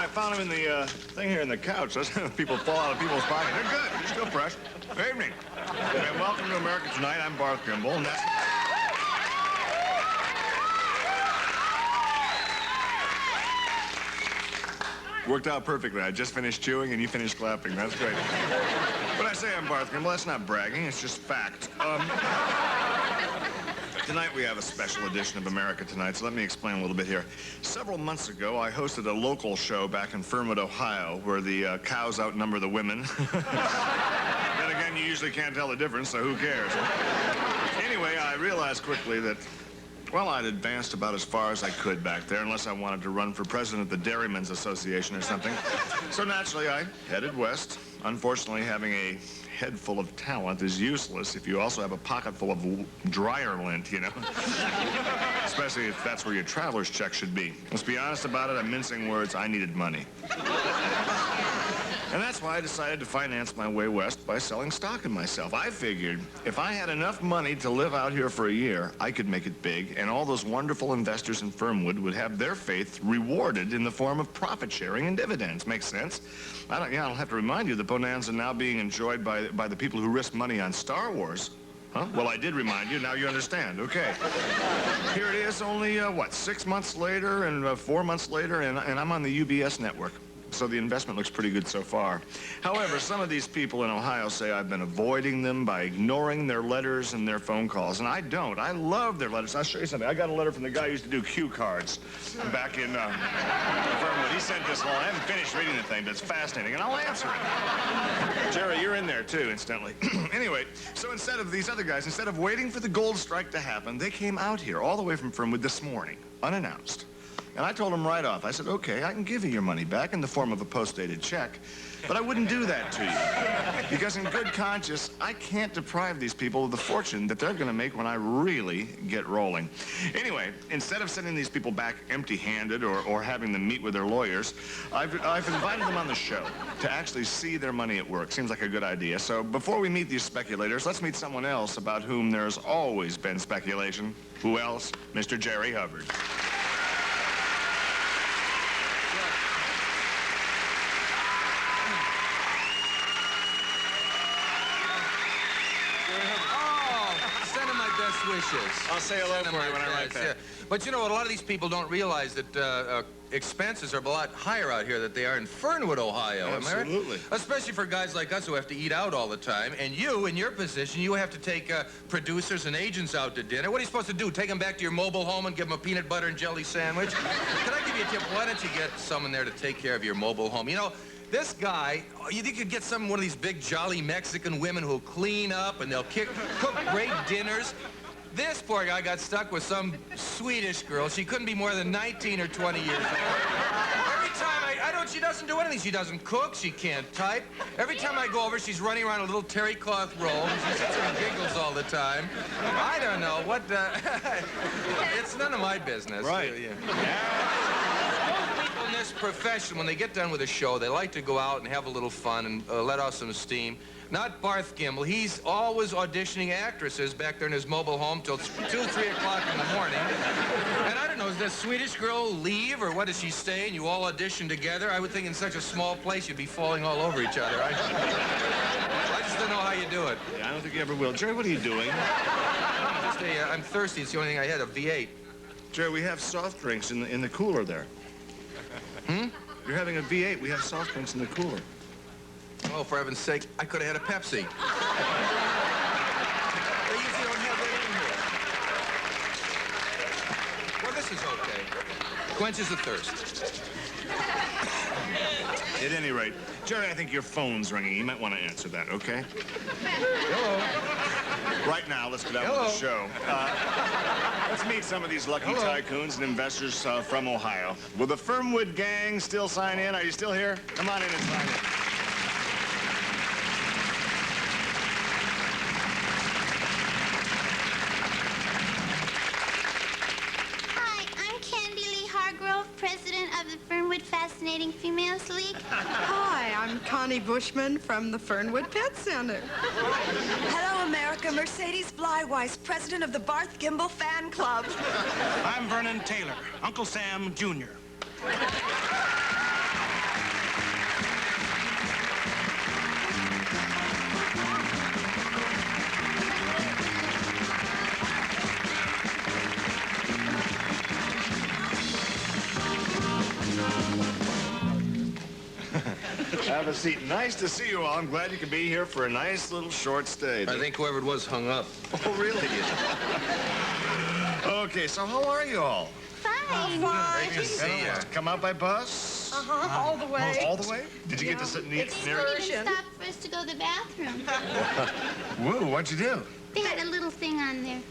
found them in the thing here in the couch. People fall out of people's pockets. They're good. They're still fresh. Good evening. And welcome to America Tonight. I'm Barth Kimball, and that's... Worked out perfectly. I just finished chewing, and you finished clapping. That's great. When I say I'm Barth Kimball, that's not bragging. It's just fact. Tonight we have a special edition of America Tonight, so let me explain a little bit here. Several months ago, I hosted a local show back in Fernwood, Ohio, where the cows outnumber the women. Then again, you usually can't tell the difference, so who cares? Anyway, I realized quickly that, well, I'd advanced about as far as I could back there, unless I wanted to run for president of the Dairymen's Association or something. So naturally, I headed west. Unfortunately, having a head full of talent is useless if you also have a pocket full of dryer lint, you know. Especially if that's where your traveler's check should be. Let's be honest about it, I'm mincing words. I needed money. And that's why I decided to finance my way west by selling stock in myself. I figured if I had enough money to live out here for a year, I could make it big, and all those wonderful investors in Fernwood would have their faith rewarded in the form of profit sharing and dividends. Makes sense? I don't have to remind you, the bonanza now being enjoyed by the people who risk money on Star Wars. Huh? Well, I did remind you. Now you understand. Okay. Here it is, only, 6 months later and 4 months later, and I'm on the UBS network. So the investment looks pretty good so far. However, some of these people in Ohio say I've been avoiding them by ignoring their letters and their phone calls, and I don't. I love their letters. I'll show you something. I got a letter from the guy who used to do cue cards back in Fernwood. He sent this along. I haven't finished reading the thing, but it's fascinating, and I'll answer it. Jerry, you're in there, too, incidentally. Anyway, so instead of these other guys, instead of waiting for the gold strike to happen, they came out here all the way from Fernwood this morning, unannounced. And I told him right off, I said, okay, I can give you your money back in the form of a post-dated check, but I wouldn't do that to you. Because in good conscience, I can't deprive these people of the fortune that they're going to make when I really get rolling. Anyway, instead of sending these people back empty-handed or having them meet with their lawyers, I've invited them on the show to actually see their money at work. Seems like a good idea. So before we meet these speculators, let's meet someone else about whom there's always been speculation. Who else? Mr. Jerry Hubbard. Wishes. I'll say hello for you when I write that. Yeah. But you know what? A lot of these people don't realize that expenses are a lot higher out here than they are in Fernwood, Ohio. Absolutely. Am I right? Especially for guys like us who have to eat out all the time. And you, in your position, you have to take producers and agents out to dinner. What are you supposed to do? Take them back to your mobile home and give them a peanut butter and jelly sandwich? Can I give you a tip? Why don't you get someone there to take care of your mobile home? You know, this guy, you think you could get one of these big, jolly Mexican women who'll clean up and they'll cook great dinners. This poor guy got stuck with some Swedish girl. She couldn't be more than 19 or 20 years old. Every time she doesn't do anything. She doesn't cook. She can't type. Every time I go over, she's running around a little terry cloth roll. She sits there and giggles all the time. I don't know what. It's none of my business. Right. Most people in this profession, when they get done with a show, they like to go out and have a little fun and let off some steam. Not Barth Kimball. He's always auditioning actresses back there in his mobile home till 2, 3 o'clock in the morning. And I don't know, does this Swedish girl leave, or what does she stay, and you all audition together? I would think in such a small place you'd be falling all over each other. I just don't know how you do it. Yeah, I don't think you ever will. Jerry, what are you doing? I'm thirsty. It's the only thing I had, a V8. Jerry, we have soft drinks in the cooler there. You're having a V8. We have soft drinks in the cooler. Oh, for heaven's sake, I could have had a Pepsi. They usually don't have that in here. Well, this is okay. Quenches the thirst. At any rate, Jerry, I think your phone's ringing. You might want to answer that, okay? Hello. Right now, let's get on with the show. Let's meet some of these lucky tycoons and investors from Ohio. Will the Fernwood gang still sign in? Are you still here? Come on in and sign in. President of the Fernwood Fascinating Females League. Hi, I'm Connie Bushman from the Fernwood Pet Center. Hello, America. Mercedes Blyweiss, president of the Barth Kimball Fan Club. I'm Vernon Taylor, Uncle Sam Jr. a seat. Nice to see you all. I'm glad you could be here for a nice little short stay. I think whoever it was hung up. Oh, really? Okay, so how are you all? Fine. Great to see you. Come out by bus? All the way. All the way? Did you get to sit near? They wouldn't even stop for us to go to the bathroom. Woo, what'd you do? They had a little thing on there.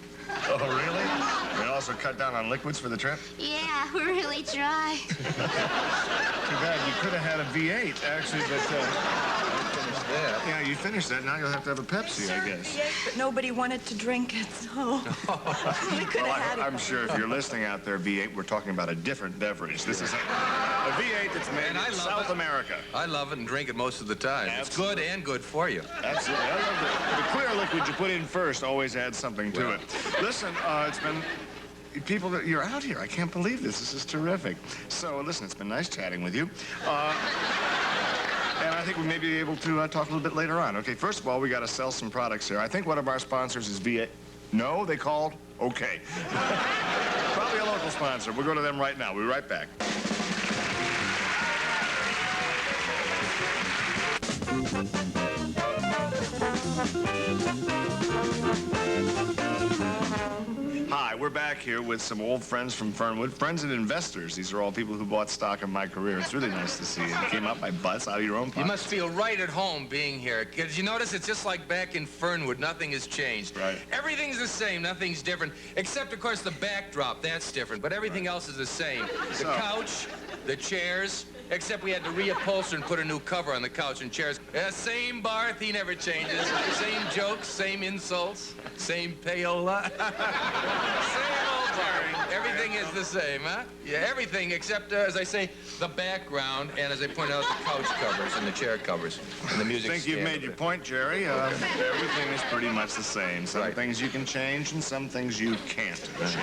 Oh, really? They also cut down on liquids for the trip? Yeah, we're really dry. Too bad. You could have had a V8, actually, but... Yeah, you finished that. Now you'll have to have a Pepsi, I guess. Yes, but nobody wanted to drink it, so we could have had it. I'm sure if you're listening out there, V8, we're talking about a different beverage. This is a V8 that's made in South America. I love it and drink it most of the time. Absolutely. It's good and good for you. Absolutely. I love the clear liquid you put in first always adds something to it. Listen, it's been... People, you're out here. I can't believe this. This is terrific. So, listen, it's been nice chatting with you. And I think we may be able to talk a little bit later on. Okay, first of all, we got to sell some products here. I think one of our sponsors is V8. No, they called? Okay. Probably a local sponsor. We'll go to them right now. We'll be right back. Hi, we're back here with some old friends from Fernwood, friends and investors. These are all people who bought stock in my career. It's really nice to see you. You came out by bus, out of your own pocket. You must feel right at home being here. Did you notice it's just like back in Fernwood? Nothing has changed. Right. Everything's the same. Nothing's different. Except, of course, the backdrop. That's different. But everything else is the same. The couch, the chairs, except we had to reupholster and put a new cover on the couch and chairs. Same Barth. He never changes. Same jokes, same insults, same payola. Same old Barth. Everything is the same, huh? Yeah, everything except, as I say, the background, and as I point out, the couch covers and the chair covers and the music. I think you've made your point, Jerry. Everything is pretty much the same. Some things you can change and some things you can't change.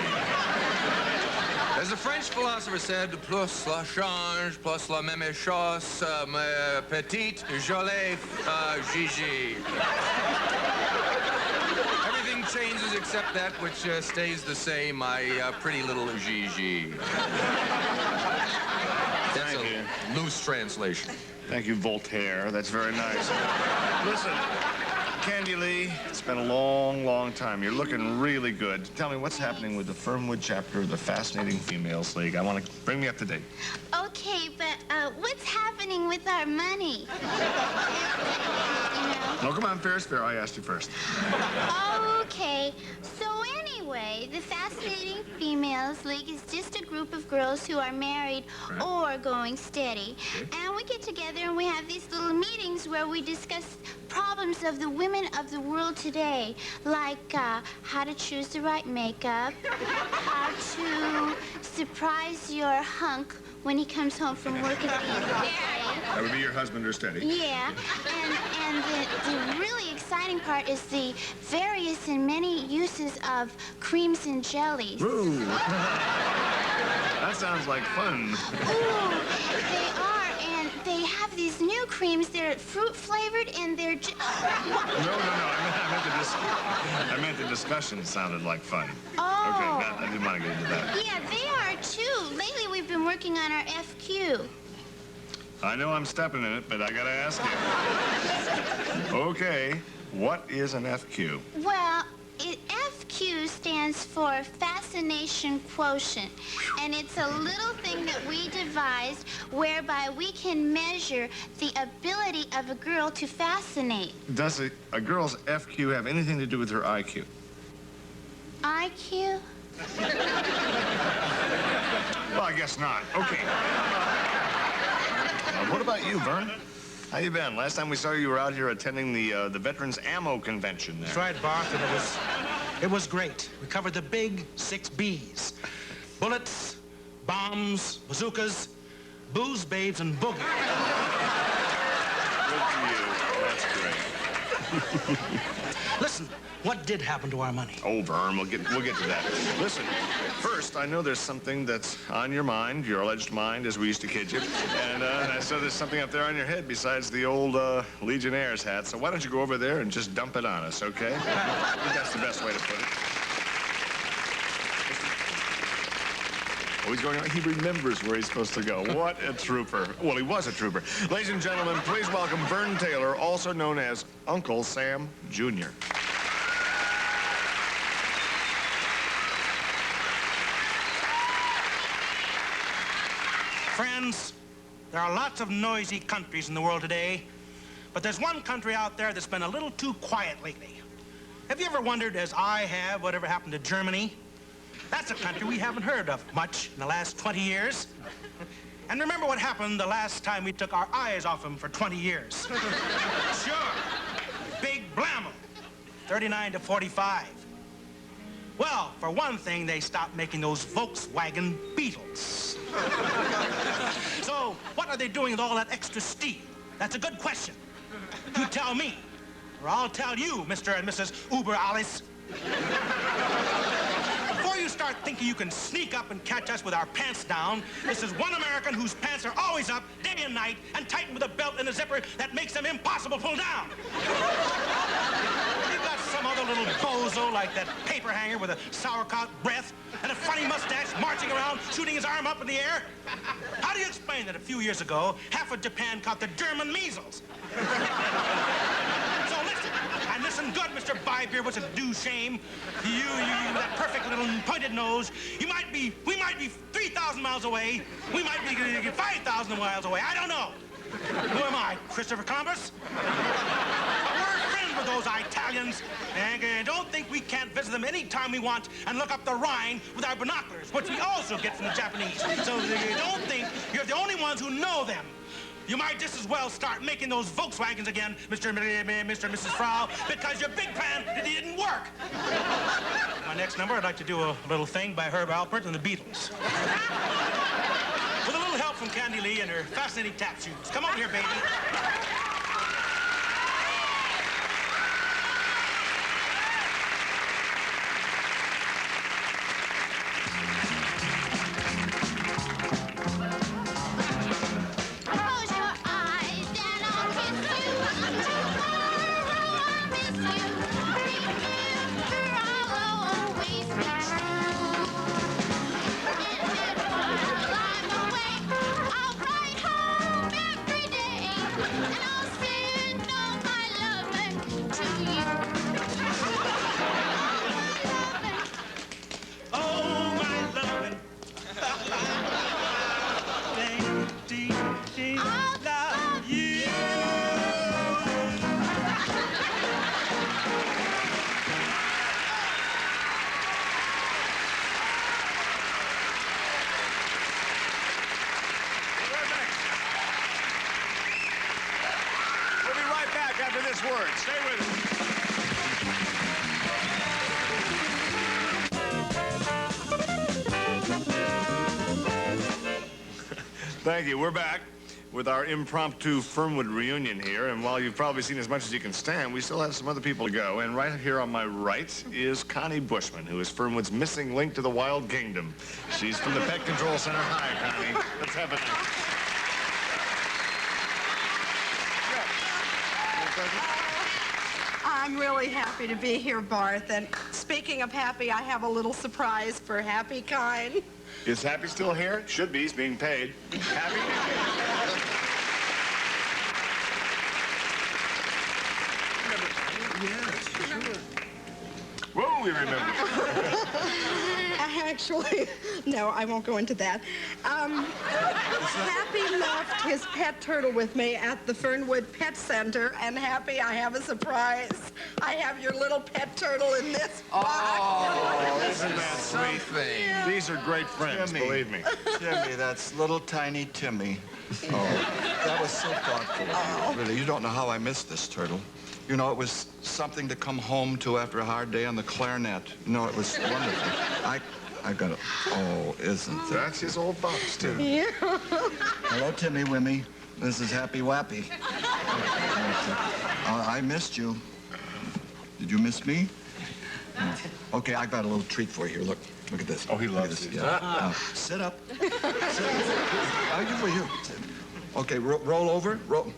As the French philosopher said, plus la change, plus la même chose, ma petite, jolie, Gigi. Everything changes except that which stays the same, my pretty little Gigi. That's a loose translation. Thank you, Voltaire. That's very nice. Listen, Candy Lee, it's been a long, long time. You're looking really good. Tell me, what's happening with the Fernwood chapter of the Fascinating Females League? I want to bring me up to date. Okay, but what's happening with our money? No, come on, fair is fair. I asked you first. Okay, so anyway, the Fascinating Females League is just a group of girls who are married or going steady. And we get together and we have these little meetings where we discuss problems of the women of the world today, like how to choose the right makeup, how to surprise your hunk when he comes home from work at the end of the day. That would be your husband or steady. Yeah, and the really exciting part is the various and many uses of creams and jellies. Ooh. That sounds like fun. Ooh, they are, and they have these new creams. They're fruit flavored, and they're No. I meant the discussion sounded like fun. Oh. Okay, I didn't want to get into that. Yeah, they are too. Lately, we've been working on our FQ. I know I'm stepping in it, but I gotta ask you. Okay, what is an FQ? Well, FQ stands for Fascination Quotient, and it's a little thing that we devised whereby we can measure the ability of a girl to fascinate. Does a girl's FQ have anything to do with her IQ? IQ? Well, I guess not. Okay. What about you, Vern? How you been? Last time we saw you were out here attending the Veterans Ammo Convention there. That's right, Barth, and it was great. We covered the big 6 B's. Bullets, bombs, bazookas, booze, babes, and boogie. Good for you. That's great. Listen, what did happen to our money? Oh, Vern, we'll get to that. Listen, first, I know there's something that's on your mind, your alleged mind, as we used to kid you. And I saw there's something up there on your head besides the old Legionnaire's hat. So why don't you go over there and just dump it on us, okay? I think that's the best way to put it. Oh, he's going on. He remembers where he's supposed to go. What a trooper. Well, he was a trooper. Ladies and gentlemen, please welcome Vern Taylor, also known as Uncle Sam Jr. Friends, there are lots of noisy countries in the world today, but there's one country out there that's been a little too quiet lately. Have you ever wondered, as I have, whatever happened to Germany? That's a country we haven't heard of much in the last 20 years. And remember what happened the last time we took our eyes off them for 20 years. Sure, big blammo, 39 to 45. Well, for one thing, they stopped making those Volkswagen Beetles. So, what are they doing with all that extra steel? That's a good question. You tell me, or I'll tell you, Mr. and Mrs. Uber Alice. Before you start thinking you can sneak up and catch us with our pants down, this is one American whose pants are always up, day and night, and tightened with a belt and a zipper that makes them impossible to pull down. You've got some other little bozo like that paper hanger with a sauerkraut breath and a funny mustache marching around, shooting his arm up in the air. How do you explain that a few years ago, half of Japan caught the German measles? So listen, and listen good, Mr. Bybeer, what's a do shame. You, that perfect little pointed nose. We might be 3,000 miles away. We might be 5,000 miles away. I don't know. Who am I, Christopher Columbus? We're friends with those Italians, and don't think we can't visit them anytime we want and look up the Rhine with our binoculars, which we also get from the Japanese. So don't think you're the only ones who know them. You might just as well start making those Volkswagens again, Mr. and Mrs. Frau, because your big plan, it didn't work. My next number, I'd like to do a little thing by Herb Alpert and the Beatles. With a little help from Candy Lee and her fascinating tap shoes. Come on here, baby. After this word, stay with us. Thank you. We're back with our impromptu Fernwood reunion here, and while you've probably seen as much as you can stand, we still have some other people to go. And right here on my right is Connie Bushman, who is Fernwood's missing link to the wild kingdom. She's from the Pet Control Center. Hi, Connie. Let's have it. I'm really happy to be here, Barth. And speaking of happy, I have a little surprise for Happy Kind. Is Happy still here? Should be. He's being paid. Happy? Yes, sure. Whoa, we remember. Actually, no, I won't go into that. Happy left his pet turtle with me at the Fernwood Pet Center, and Happy, I have a surprise. I have your little pet turtle in this box. Oh, isn't that sweet? Thing. These are great friends, Timmy. believe me. Timmy, that's little tiny Timmy. Oh, that was so thoughtful. Oh. Really, you don't know how I missed this turtle. You know, it was something to come home to after a hard day on the clarinet. You know, it was wonderful. I got it. Oh, isn't that? That's his old box, too. Yeah. Hello, Timmy Wimmy. This is Happy Wappy. I missed you. Did you miss me? Okay, I got a little treat for you here. Look at this. Oh, he Look at loves this. it. Yeah. Sit up. Sit up. I'll give for you. Okay, roll over. Roll.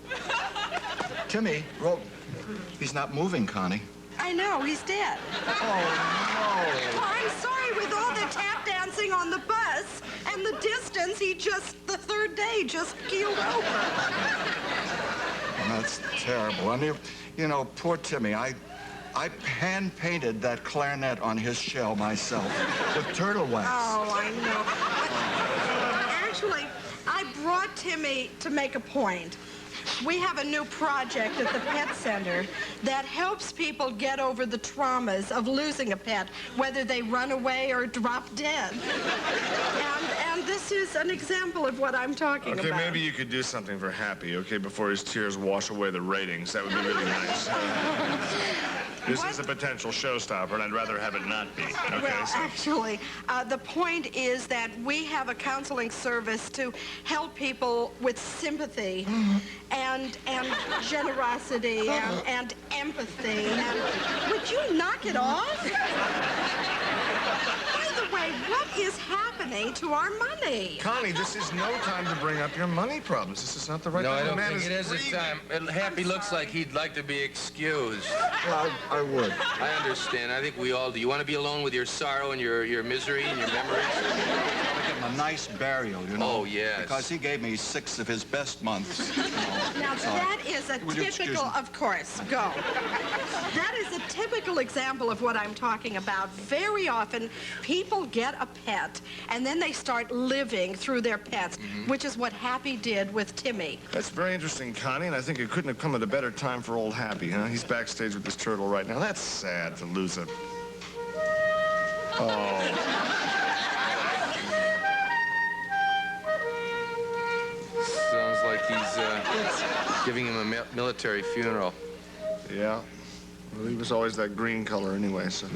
Timmy, roll. He's not moving, Connie. I know, he's dead. Oh, Well, I'm sorry, with all the tap dancing on the bus and in the distance, he just, the third day, just keeled over. That's terrible. I mean, you know, poor Timmy, I hand-painted that clarinet on his shell myself with turtle wax. Oh, I know. Actually, I brought Timmy to make a point. We have a new project at the pet center that helps people get over the traumas of losing a pet, whether they run away or drop dead. And this is an example of what I'm talking about. Okay, maybe you could do something for Happy, okay, before his tears wash away the ratings. That would be really nice. This is a potential showstopper, and I'd rather have it not be. Okay, Well, actually, the point is that we have a counseling service to help people with sympathy and generosity and empathy. And would you knock it off? By the way, what is happening to our money? Connie, this is no time to bring up your money problems. This is not the right No, time. I The don't man think is it is breathing. the time. Happy looks like he'd like to be excused. Well, I would. I understand. I think we all do. You want to be alone with your sorrow and your misery and your memories? I give him a nice burial, you know. Oh, yes. Because he gave me 6 of his best months. Now, that is a Would you excuse typical, me? of course, go. That is a typical example of what I'm talking about. Very often, people get a pet, and then they start living through their pets, which is what Happy did with Timmy. That's very interesting, Connie, and I think it couldn't have come at a better time for old Happy, huh? He's backstage with this turtle right now. That's sad to lose a... Oh. Sounds like he's giving him a military funeral. Yeah. Well, he was always that green color anyway, so...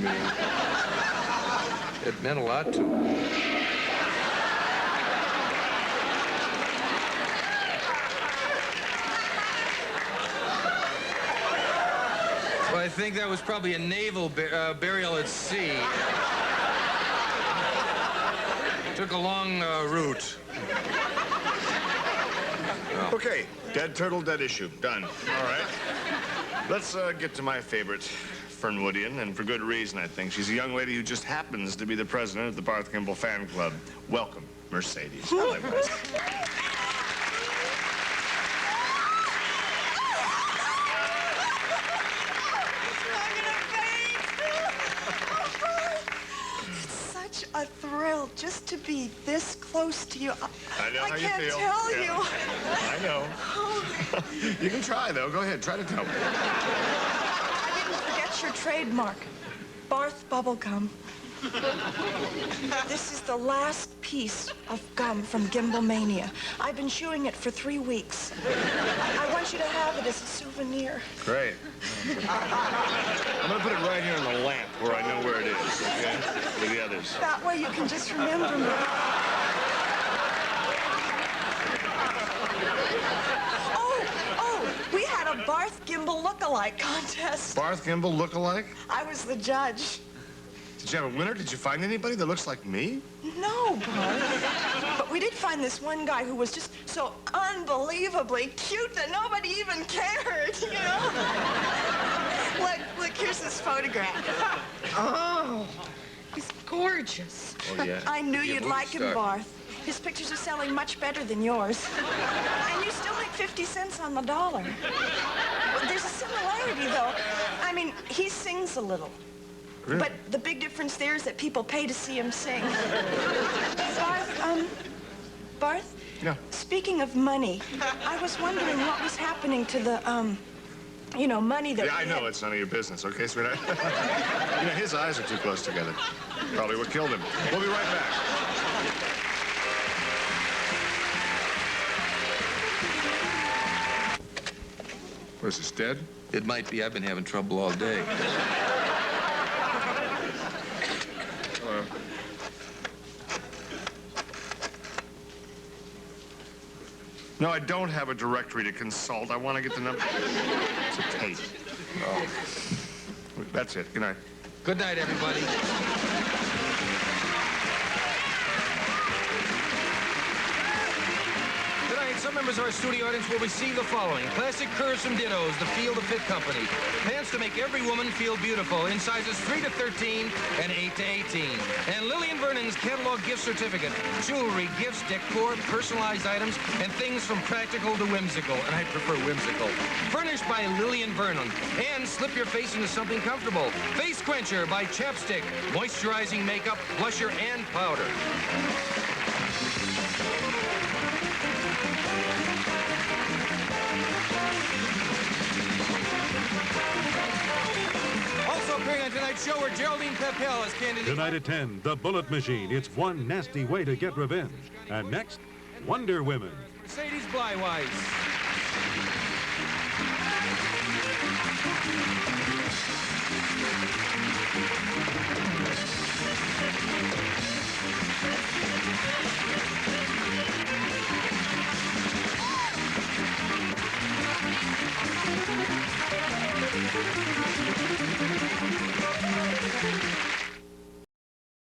It meant a lot to him. Well, I think that was probably a naval burial at sea. Took a long route. Okay, dead turtle, dead issue. Done. All right. Let's get to my favorite Fernwoodian, and for good reason, I think. She's a young lady who just happens to be the president of the Barth Kimball Fan Club. Welcome, Mercedes. Hello, guys. Such a thrill just to be this close to you. I know how you can't feel. tell Yeah. you. I know. You can try, though. Go ahead. Try to tell me. I didn't forget your trademark, Barth Bubblegum. This is the last piece of gum from Gimbal Mania. I've been chewing it for 3 weeks. I want you to have it as a souvenir. Great. I'm going to put it right here in the lamp where I know where it is, okay? With the others. That way you can just remember me. Oh, we had a Barth Gimbal look-alike contest. Barth Kimball look-alike? I was the judge. Did you have a winner? Did you find anybody that looks like me? No, Barth. But we did find this one guy who was just so unbelievably cute that nobody even cared, you know? Look, here's his photograph. Oh, he's gorgeous. Oh, yeah. I knew Be a you'd movie like him, star. Barth. His pictures are selling much better than yours. And you still make 50 cents on the dollar. There's a similarity, though. I mean, he sings a little. Really? But the big difference there is that people pay to see him sing. Barth? Yeah. Speaking of money, I was wondering what was happening to the, you know, money that Yeah, I we know. had. It's none of your business, okay, sweetheart? You know, his eyes are too close together. Probably what killed him. We'll be right back. Was this dead? It might be. I've been having trouble all day. No, I don't have a directory to consult. I want to get the number. It's a tape. Oh. That's it. Good night. Good night, everybody. Good night. So Some members of our studio audience will receive the following. Classic curves from Dittos, the Feel the Fit Company. Pants to make every woman feel beautiful in sizes 3 to 13 and 8 to 18. And Lillian Vernon's catalog gift certificate. Jewelry, gifts, decor, personalized items, and things from practical to whimsical. And I prefer whimsical. Furnished by Lillian Vernon. And slip your face into something comfortable. Face Quencher by Chapstick. Moisturizing makeup, blusher, and powder. Also appearing on tonight's show are Geraldine Pepel as Candy. Tonight at 10, The Bullet Machine. It's one nasty way to get revenge. And next, Wonder Women. Mercedes Blywise.